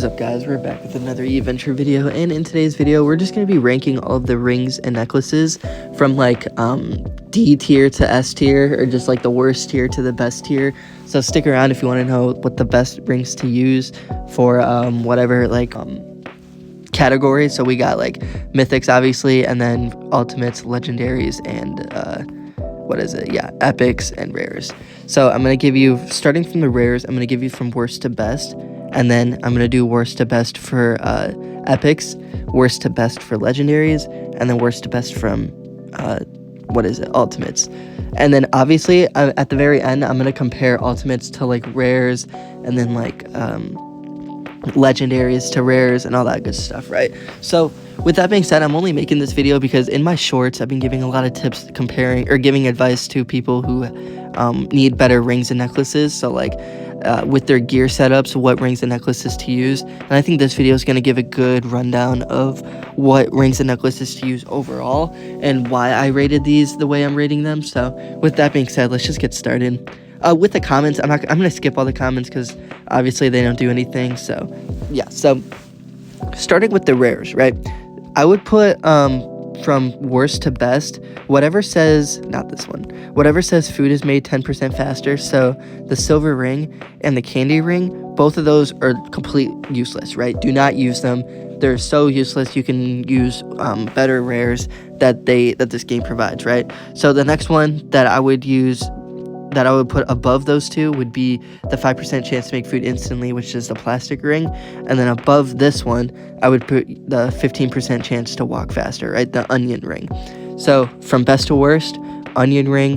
What's up guys, we're back with another Eatventure video, and in today's video we're just going to be ranking all of the rings and necklaces from like D tier to S tier, or just like the worst tier to the best tier. So stick around if you want to know what the best rings to use for whatever like category. So we got like mythics obviously, and then ultimates, legendaries, and epics and rares. So I'm going to give you, starting from the rares, I'm going to give you from worst to best, and then I'm going to do worst to best for epics, worst to best for legendaries, and then worst to best from ultimates. And then obviously at the very end I'm going to compare ultimates to like rares, and then like legendaries to rares and all that good stuff, right? So with that being said, I'm only making this video because in my shorts I've been giving a lot of tips comparing or giving advice to people who need better rings and necklaces. So like with their gear setups, what rings and necklaces to use. And I think this video is going to give a good rundown of what rings and necklaces to use overall and why I rated these the way I'm rating them. So with that being said, let's just get started. With the comments, I'm gonna skip all the comments because obviously they don't do anything. So yeah, so starting with the rares, right? I would put from worst to best, whatever says, not this one, whatever says food is made 10% faster. So the silver ring and the candy ring, both of those are complete useless, right? Do not use them. They're so useless. You can use better rares that this game provides, right? So the next one that I would use, that I would put above those two, would be the 5% chance to make food instantly, which is the plastic ring. And then above this one, I would put the 15% chance to walk faster, right? The onion ring. So from best to worst, onion ring,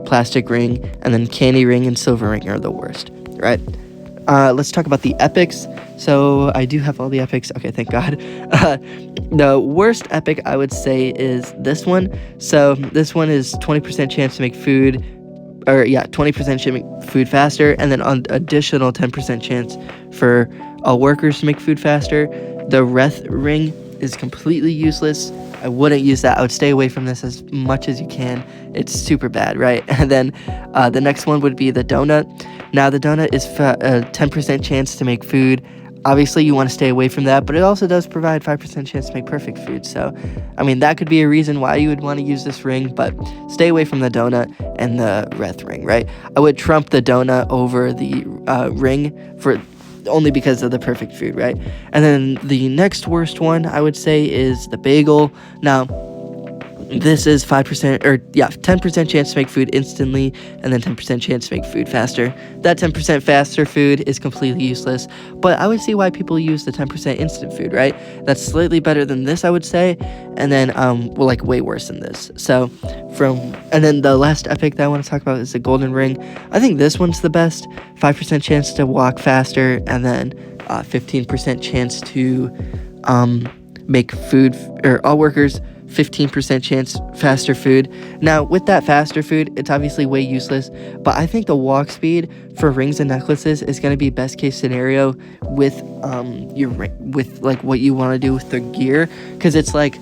plastic ring, and then candy ring and silver ring are the worst, right? Let's talk about the epics. So I do have all the epics. Okay, thank God. The worst epic I would say is this one. So this one is 20% chance to make food, 20% to make food faster, and then an additional 10% chance for all workers to make food faster. The Wreath ring is completely useless. I wouldn't use that. I would stay away from this as much as you can. It's super bad, right? And then the next one would be the donut. Now the donut is a 10% chance to make food. Obviously you want to stay away from that, but it also does provide 5% chance to make perfect food. So I mean, that could be a reason why you would want to use this ring, but stay away from the donut and the Wreath ring, right? I would trump the donut over the ring for only because of the perfect food, right? And then the next worst one I would say is the bagel. Now this is 10% chance to make food instantly, and then 10% chance to make food faster. That 10% faster food is completely useless, but I would see why people use the 10% instant food, right? That's slightly better than this, I would say, and then like way worse than this. So and then the last epic that I want to talk about is the golden ring. I think this one's the best. 5% chance to walk faster, and then 15% chance to make food, or all workers 15% chance faster food. Now with that faster food, it's obviously way useless, but I think the walk speed for rings and necklaces is going to be best case scenario with with like what you want to do with the gear, because it's like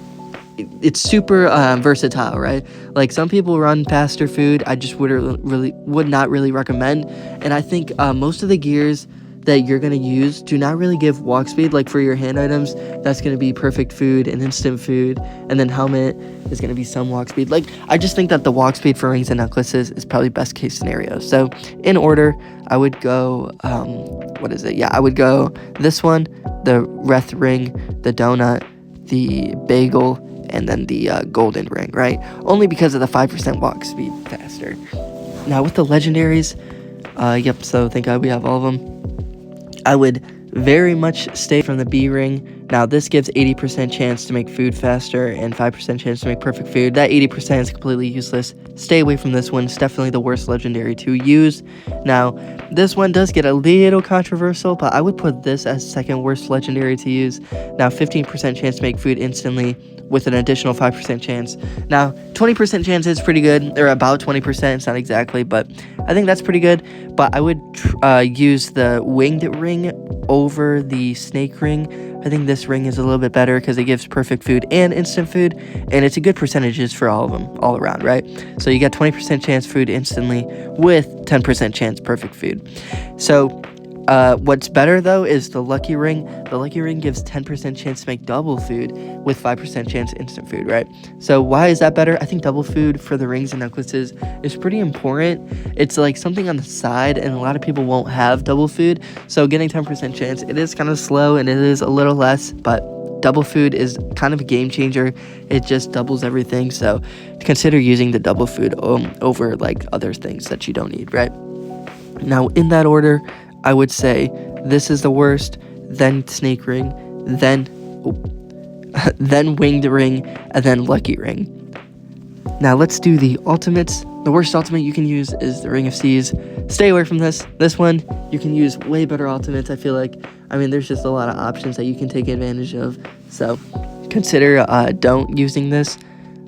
it's super versatile, right? Like some people run faster food. I just would not really recommend. And I think most of the gears that you're going to use do not really give walk speed. Like for your hand items, that's going to be perfect food and instant food, and then helmet is going to be some walk speed. Like I just think that the walk speed for rings and necklaces is probably best case scenario. So in order, I would go I would go this one, the Wreath ring, the donut, the bagel, and then the golden ring, right? Only because of the 5% walk speed faster. Now with the legendaries, so thank God we have all of them. I would very much stay from the B ring. Now this gives 80% chance to make food faster and 5% chance to make perfect food. That 80% is completely useless. Stay away from this one. It's definitely the worst legendary to use. Now this one does get a little controversial, but I would put this as second worst legendary to use. Now 15% chance to make food instantly with an additional 5% chance. Now 20% chance is pretty good, or about 20%, it's not exactly, but I think that's pretty good. But I would use the winged ring over the snake ring. I think this ring is a little bit better because it gives perfect food and instant food, and it's a good percentages for all of them all around, right? So you got 20% chance food instantly with 10% chance perfect food. So What's better though is the lucky ring. The lucky ring gives 10% chance to make double food with 5% chance instant food, right? So why is that better? I think double food for the rings and necklaces is pretty important. It's like something on the side, and a lot of people won't have double food. So getting 10% chance, it is kind of slow and it is a little less, but double food is kind of a game changer. It just doubles everything. So consider using the double food over like other things that you don't need, right? Now in that order, I would say this is the worst, then snake ring, then then winged ring, and then lucky ring. Now let's do the ultimates. The worst ultimate you can use is the Ring of Seas. Stay away from this. This one, you can use way better ultimates, I feel like. I mean, there's just a lot of options that you can take advantage of. So consider don't using this.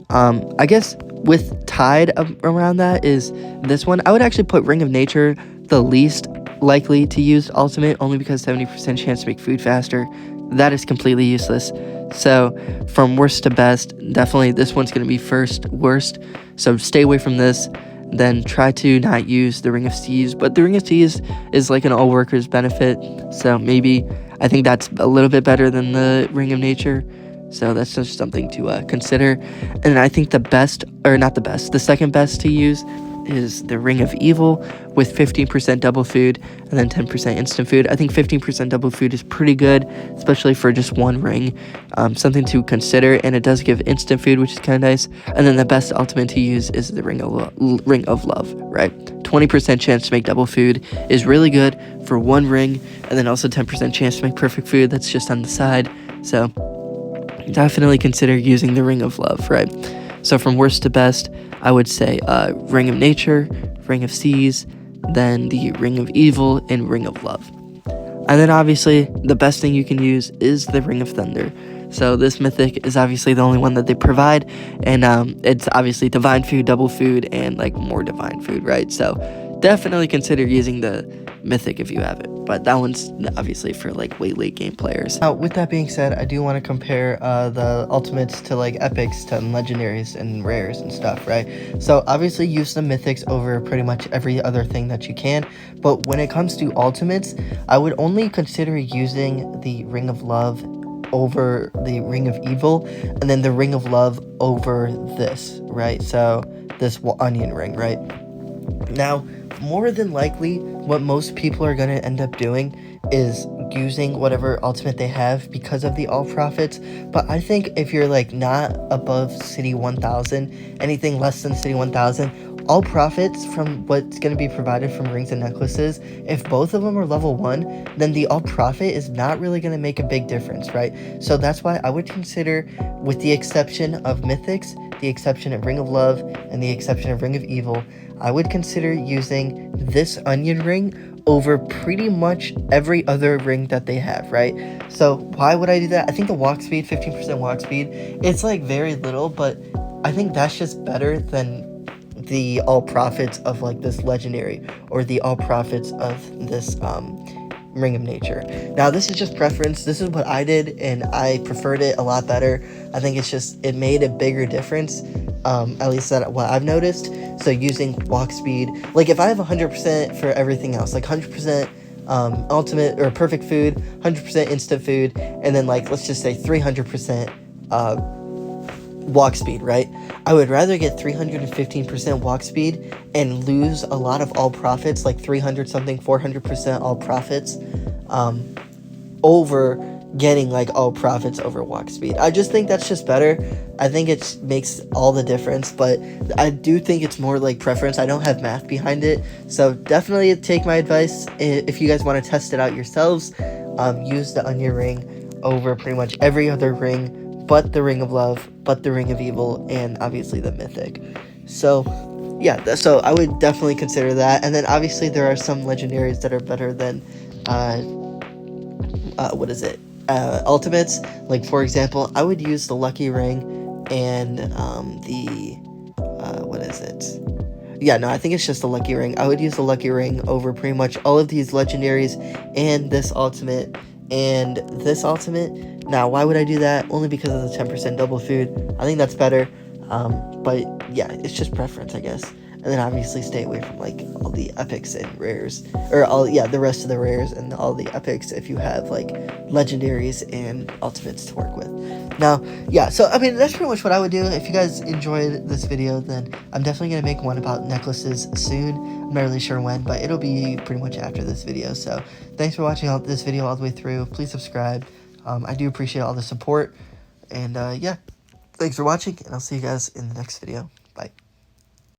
I guess with tied around that is this one. I would actually put Ring of Nature the least likely to use ultimate, only because 70% chance to make food faster. That is completely useless. So from worst to best, definitely this one's going to be first worst. So stay away from this. Then try to not use the Ring of Seas. But the Ring of Seas is like an all workers benefit. So maybe I think that's a little bit better than the Ring of Nature. So that's just something to consider. And I think the best, or not the best, the second best to use is the Ring of Evil with 15% double food and then 10% instant food. I think 15% double food is pretty good, especially for just one ring. Something to consider, and it does give instant food, which is kind of nice. And then the best ultimate to use is the Ring of Love, right? 20% chance to make double food is really good for one ring, and then also 10% chance to make perfect food. That's just on the side. So definitely consider using the Ring of Love, right? So from worst to best, I would say Ring of Nature, Ring of Seas, then the Ring of Evil, and Ring of Love. And then obviously the best thing you can use is the Ring of Thunder. So this mythic is obviously the only one that they provide, and it's obviously divine food, double food, and like more divine food, right? So definitely consider using the mythic if you have it, but that one's obviously for like way late game players. Now with that being said, I do want to compare the ultimates to like epics to legendaries and rares and stuff, right? So obviously use the mythics over pretty much every other thing that you can, but when it comes to ultimates, I would only consider using the Ring of Love over the Ring of Evil, and then the Ring of Love over this, right? So this onion ring, right? Now, more than likely, what most people are going to end up doing is using whatever ultimate they have because of the all profits. But I think if you're like not above City 1000, anything less than City 1000, all profits from what's going to be provided from rings and necklaces, if both of them are level 1, then the all profit is not really going to make a big difference, right? So that's why I would consider, with the exception of mythics, the exception of Ring of Love, and the exception of Ring of Evil, I would consider using this onion ring over pretty much every other ring that they have, right? So why would I do that? I think the walk speed, 15% walk speed, it's like very little, but I think that's just better than the all profits of like this legendary or the all profits of this Ring of Nature. Now this is just preference. This is what I did, and I preferred it a lot better. I think it's just, it made a bigger difference, at least that what I've noticed. So using walk speed, like if I have 100% for everything else, like 100% ultimate or perfect food, 100% instant food, and then like let's just say 300% walk speed, right? I would rather get 315% walk speed and lose a lot of all profits, like 300 something, 400% all profits, over getting like all profits over walk speed. I just think that's just better. I think it makes all the difference, but I do think it's more like preference. I don't have math behind it, so definitely take my advice. If you guys want to test it out yourselves, use the onion ring over pretty much every other ring but the Ring of Love, but the Ring of Evil, and obviously the mythic. So yeah, so I would definitely consider that. And then obviously there are some legendaries that are better than ultimates. Like for example, I would use the lucky ring and I think it's just the lucky ring. I would use the lucky ring over pretty much all of these legendaries and this ultimate and this ultimate. Now, why would I do that? Only because of the 10% double food. I think that's better. But yeah, it's just preference, I guess. and then obviously stay away from like all the epics and rares, or the rest of the rares and all the epics if you have like legendaries and ultimates to work with. Now, yeah, so I mean that's pretty much what I would do. If you guys enjoyed this video, then I'm definitely gonna make one about necklaces soon. I'm not really sure when, but it'll be pretty much after this video. So thanks for watching this video all the way through. Please subscribe. I do appreciate all the support, and yeah, thanks for watching, and I'll see you guys in the next video. Bye.